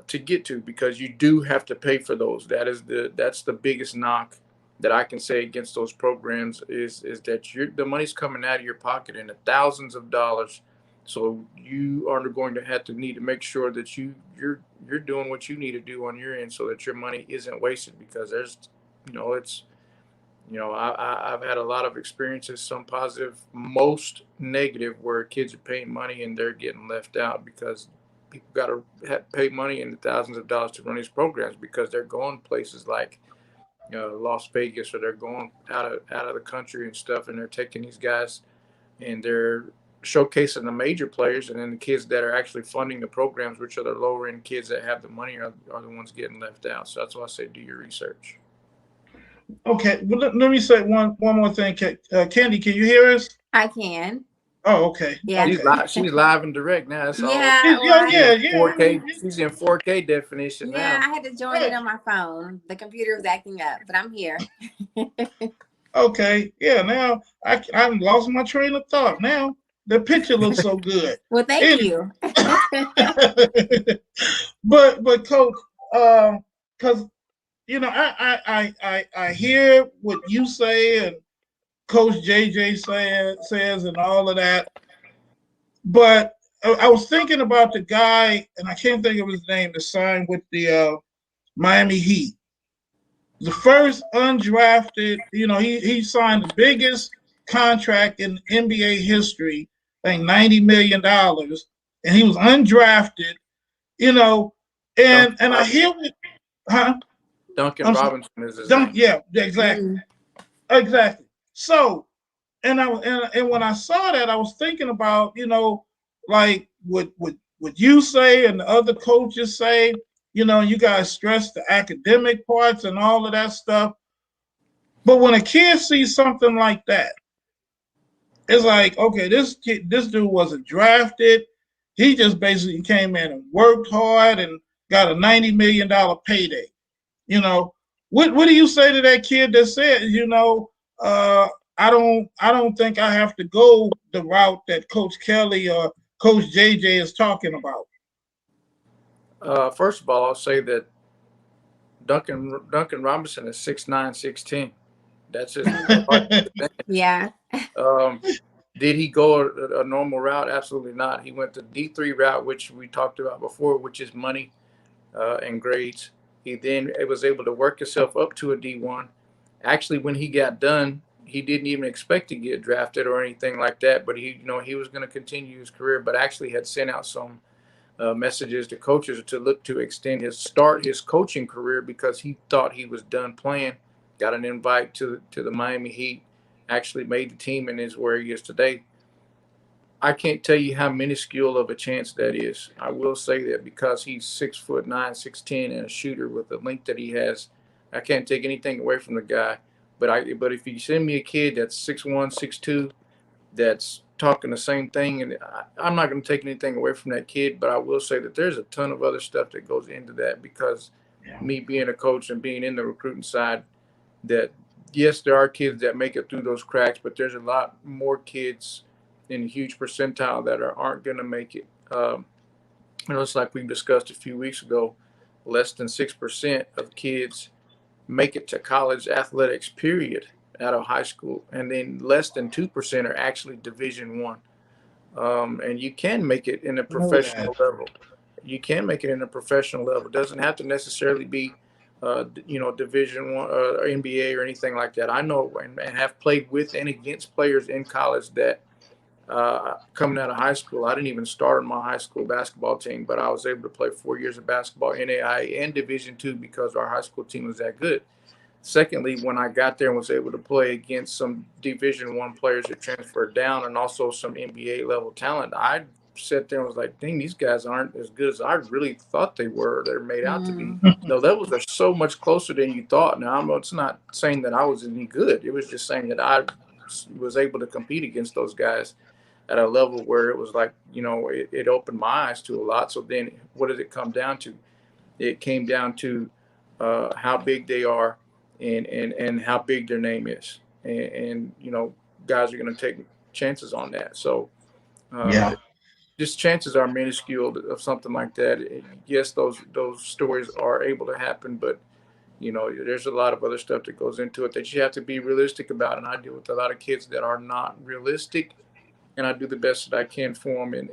to get to, because you do have to pay for those. That's the biggest knock that I can say against those programs is that the money's coming out of your pocket in the thousands of dollars. So you are going to need to make sure that you're doing what you need to do on your end so that your money isn't wasted, because I've had a lot of experiences, some positive, most negative, where kids are paying money and they're getting left out because people got to pay money in the thousands of dollars to run these programs, because they're going places like Las Vegas, or they're going out of the country and stuff, and they're taking these guys and they're showcasing the major players, and then the kids that are actually funding the programs, which are the lower end kids that have the money, are the ones getting left out. So that's why I say do your research. Okay, well, let me say one more thing. Kandi, can you hear us? I can. Oh, okay. Yeah. Okay. She's live and direct now. That's yeah. All. Yeah. 4K. She's in 4K definition now. Yeah, I had to join it on my phone. The computer was acting up, but I'm here. Okay. Yeah. Now I lost my train of thought. Now the picture looks so good. Well, thank you. but Coach, because I hear what you say and Coach JJ says and all of that, but I was thinking about the guy, and I can't think of his name, that signed with the Miami Heat. The first undrafted, he signed the biggest contract in NBA history, I think $90 million, and he was undrafted, and I hear it, huh? Duncan Robinson is his name. Yeah, exactly. Exactly. So, and when I saw that, I was thinking about, like what you say and the other coaches say, you guys stress the academic parts and all of that stuff. But when a kid sees something like that, it's like, okay, this dude wasn't drafted. He just basically came in and worked hard and got a $90 million payday. What do you say to that kid that said, I don't think I have to go the route that Coach Kelly or Coach JJ is talking about? First of all, I'll say that Duncan Robinson is 6'9", 6'10". That's his. Yeah. Did he go a normal route? Absolutely not. He went the D3 route, which we talked about before, which is money and grades. He then was able to work himself up to a D1. Actually, when he got done, he didn't even expect to get drafted or anything like that. But he was going to continue his career, but actually had sent out some messages to coaches to look to start his coaching career, because he thought he was done playing. Got an invite to the Miami Heat, actually made the team, and is where he is today. I can't tell you how minuscule of a chance that is. I will say that because he's 6'9", 6'10", and a shooter with the length that he has, I can't take anything away from the guy. But if you send me a kid that's 6'1", 6'2", that's talking the same thing, and I'm not going to take anything away from that kid, but I will say that there's a ton of other stuff that goes into that, because me being a coach and being in the recruiting side, that yes, there are kids that make it through those cracks, but there's a lot more kids in a huge percentile that aren't going to make it. It's like we discussed a few weeks ago, less than 6% of kids make it to college athletics, period, out of high school, and then less than 2% are actually Division I. And you can make it in a professional level. you can make it in a professional level. It doesn't have to necessarily be, Division One or NBA or anything like that. I know and have played with and against players in college that coming out of high school, I didn't even start on my high school basketball team, but I was able to play 4 years of basketball, NAIA and Division II, because our high school team was that good. Secondly, when I got there and was able to play against some Division I players that transferred down and also some NBA level talent, I sat there and was like, dang, these guys aren't as good as I really thought they were. They're made out to be. The levels are so much closer than you thought. Now, it's not saying that I was any good. It was just saying that I was able to compete against those guys at a level where it was like, it opened my eyes to a lot. So then what did it come down to? It came down to how big they are and how big their name is. And guys are going to take chances on that. So just chances are minuscule of something like that. Yes, those stories are able to happen, but there's a lot of other stuff that goes into it that you have to be realistic about. And I deal with a lot of kids that are not realistic, and I do the best that I can for them, and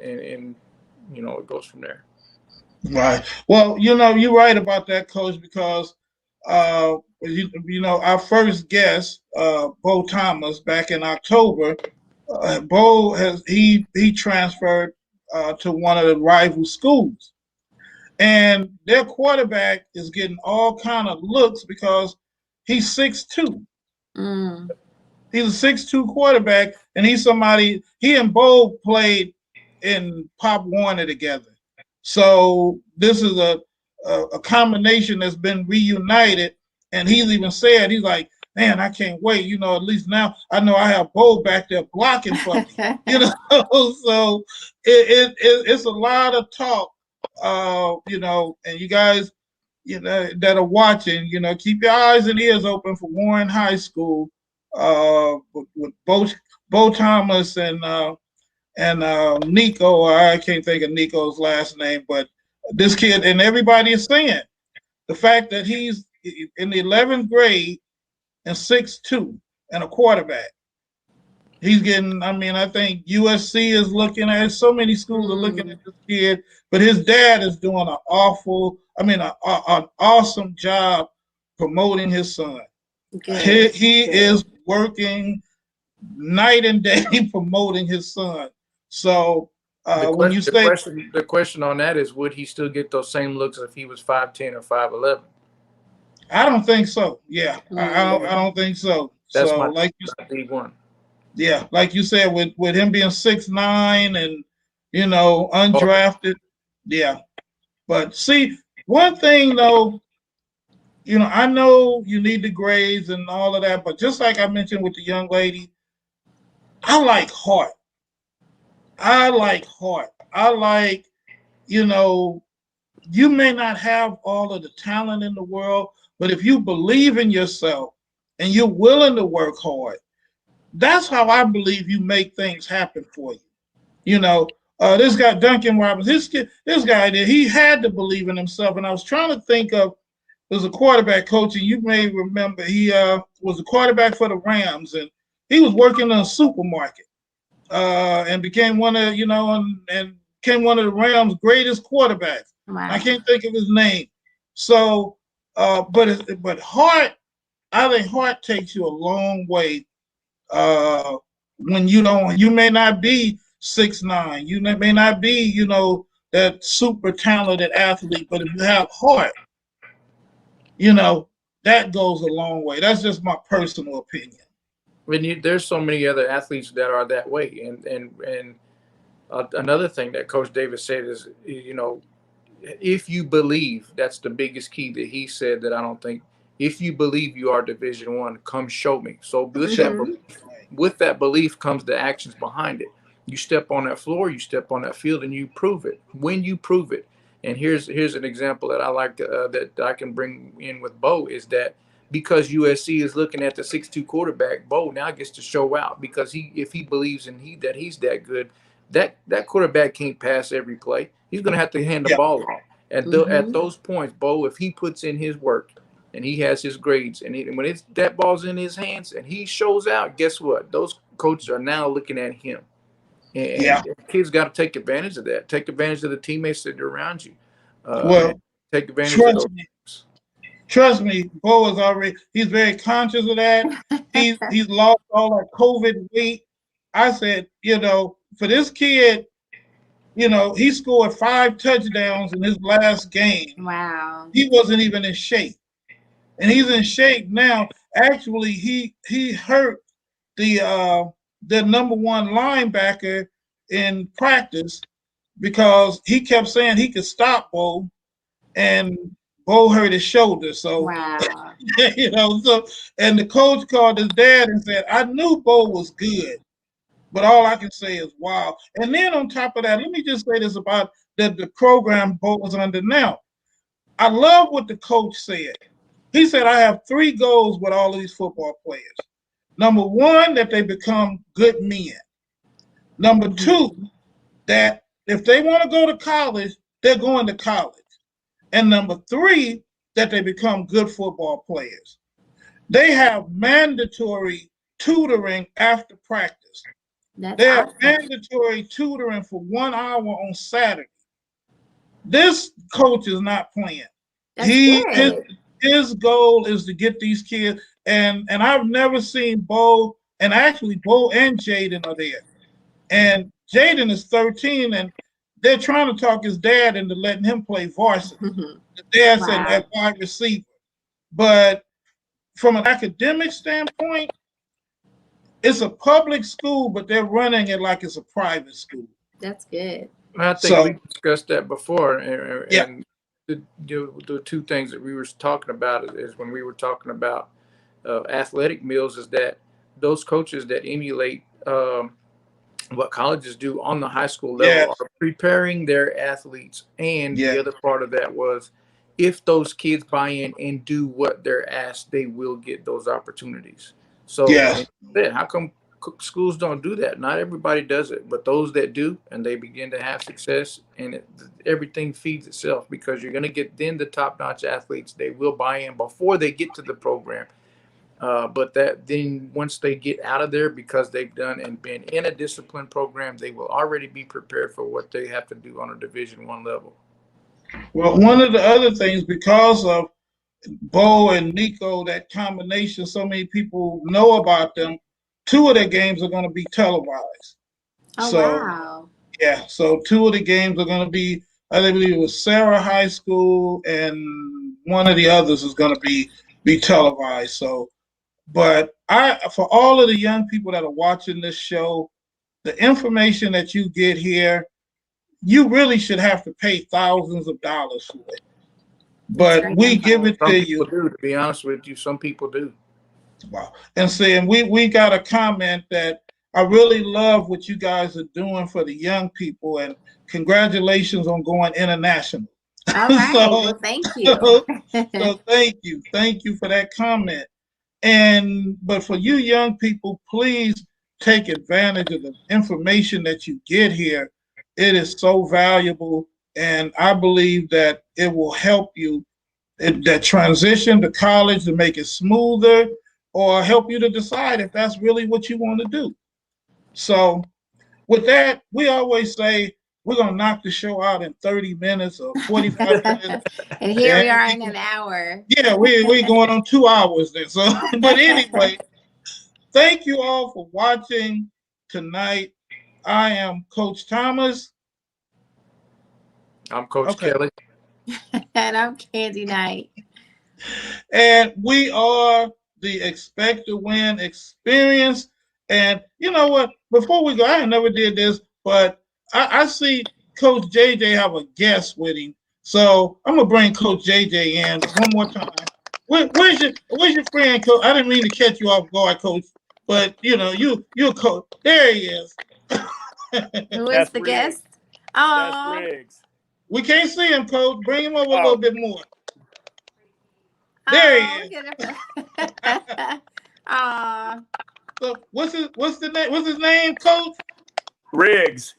it goes from there. Right. Well, you're right about that, Coach, because our first guest, Bo Thomas, back in October, Bo he transferred to one of the rival schools, and their quarterback is getting all kind of looks because he's 6'2". He's a 6'2" quarterback, and he's somebody. He and Bo played in Pop Warner together. So this is a combination that's been reunited, and he's even said, he's like, man, I can't wait. At least now I know I have Bo back there blocking for me. So it's a lot of talk. And you guys, that are watching, keep your eyes and ears open for Warren High School with Bo Thomas and Nico. I can't think of Nico's last name, but this kid, and everybody is saying the fact that he's in the 11th grade and 6'2" and a quarterback. He's getting, I think USC is looking at it. So many schools are looking at this kid, but his dad is doing an awesome job promoting his son. He is working night and day promoting his son. So when you say the question on that is, would he still get those same looks if he was 5'10" or 5'11"? I don't think so. Yeah, I don't think so. That's so my like big one. Yeah, like you said, with him being 6'9" and undrafted. Yeah, but see, one thing though, I know you need the grades and all of that, but just like I mentioned with the young lady, I like heart. I like, you may not have all of the talent in the world, but if you believe in yourself and you're willing to work hard, that's how I believe you make things happen for you. This guy, Duncan Robbins, this guy there, he had to believe in himself. And I was trying to think of, there's a quarterback coach, and you may remember, he was a quarterback for the Rams, and he was working in a supermarket and became one of, and became one of the Rams' greatest quarterbacks. Wow. I can't think of his name. So, but heart, I think heart takes you a long way. When you may not be 6'9", you may not be, that super talented athlete, but if you have heart, that goes a long way. That's just my personal opinion. There's so many other athletes that are that way, and another thing that Coach Davis said is, if you believe, that's the biggest key that he said that I don't think. If you believe you are Division I, come show me. So with that belief comes the actions behind it. You step on that floor, you step on that field, and you prove it. When you prove it, and here's an example that I like that I can bring in with Bo, is that because USC is looking at the 6'2" quarterback, Bo now gets to show out, because if he believes in that he's that good, that quarterback can't pass every play. He's going to have to hand the ball off. At those points, Bo, if he puts in his work and he has his grades, and when that ball's in his hands and he shows out, guess what? Those coaches are now looking at him. And kids got to take advantage of that. Take advantage of the teammates that are around you. Well, take advantage of those. Trust me, Bo is he's very conscious of that. He's lost all that COVID weight. I said, for this kid, he scored 5 touchdowns in his last game. Wow. He wasn't even in shape. And he's in shape now. Actually, he hurt the number one linebacker in practice because he kept saying he could stop Bo, and Bo hurt his shoulder. So, wow. And the coach called his dad and said, I knew Bo was good, but all I can say is wow. And then on top of that, let me just say this about the program Bo is under now. I love what the coach said. He said, I have 3 goals with all of these football players. Number 1, that they become good men. Number 2, that if they want to go to college, they're going to college. And number 3, that they become good football players. They have mandatory tutoring after practice. They have mandatory tutoring for 1 hour on Saturday. This coach is not playing. His goal is to get these kids, and I've never seen Bo, and actually Bo and Jaden are there. And Jaden is 13, and they're trying to talk his dad into letting him play varsity. The dad said at wide receiver. But from an academic standpoint, it's a public school, but they're running it like it's a private school. That's good. I think we discussed that before. And the 2 things that we were talking about is when we were talking about athletic meals, is that those coaches that emulate what colleges do on the high school level are preparing their athletes. And the other part of that was, if those kids buy in and do what they're asked, they will get those opportunities. So how come schools don't do that? Not everybody does it, but those that do, and they begin to have success, and everything feeds itself, because you're going to get then the top-notch athletes. They will buy in before they get to the program. But that then once they get out of there, because they've done and been in a disciplined program, they will already be prepared for what they have to do on a Division I level. Well, one of the other things, because of Bo and Nico, that combination, so many people know about them, 2 of their games are going to be televised. Oh, wow. Yeah, so 2 of the games are going to be, I believe it was Sarah High School, and one of the others is going to be televised. So, but for all of the young people that are watching this show, the information that you get here, you really should have to pay thousands of dollars for it. But we give it to you. Some people do, to be honest with you. Some people do. Wow. And saying we got a comment that I really love what you guys are doing for the young people, and congratulations on going international. All right. Well, thank you. So thank you for that comment. But for you young people, please take advantage of the information that you get here. It is so valuable, and I believe that it will help you that transition to college, to make it smoother, or help you to decide if that's really what you want to do. So with that, we always say we're going to knock the show out in 30 minutes or 45 minutes. And here we are in an hour. Yeah, we're going on 2 hours then. So, but anyway, thank you all for watching tonight. I am Coach Thomas. I'm Coach Kelly. And I'm Kandi Knight. And we are the Expect to Win experience. And you know what? Before we go, I never did this, but I see Coach JJ have a guest with him. So I'm going to bring Coach JJ in one more time. Where's your friend, Coach? I didn't mean to catch you off guard, Coach. But, you're Coach. There he is. Who is the guest? That's Riggs. We can't see him, Coach. Bring him over a little bit more. There he is. So what's his name, Coach? Riggs.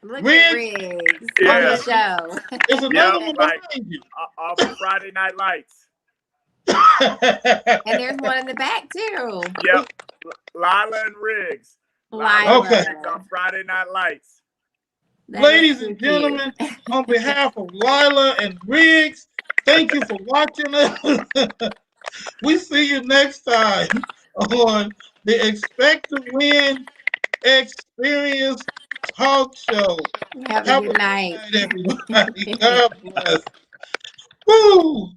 Look at Riggs on the show. There's another one behind you. Off of Friday Night Lights. And there's one in the back too. Yep. Lila and Riggs. Lila. Okay. On Friday Night Lights. Ladies and gentlemen, on behalf of Lila and Riggs, thank you for watching us. We see you next time on the Expect to Win Experience Talk Show. Have a good night, everybody. God bless. Woo!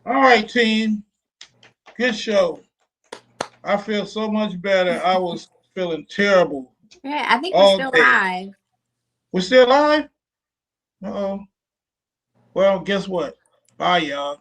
All right, team. Good show. I feel so much better. I was feeling terrible. Yeah, I think we're still live. We're still live? Uh-oh. Well, guess what? Bye, y'all.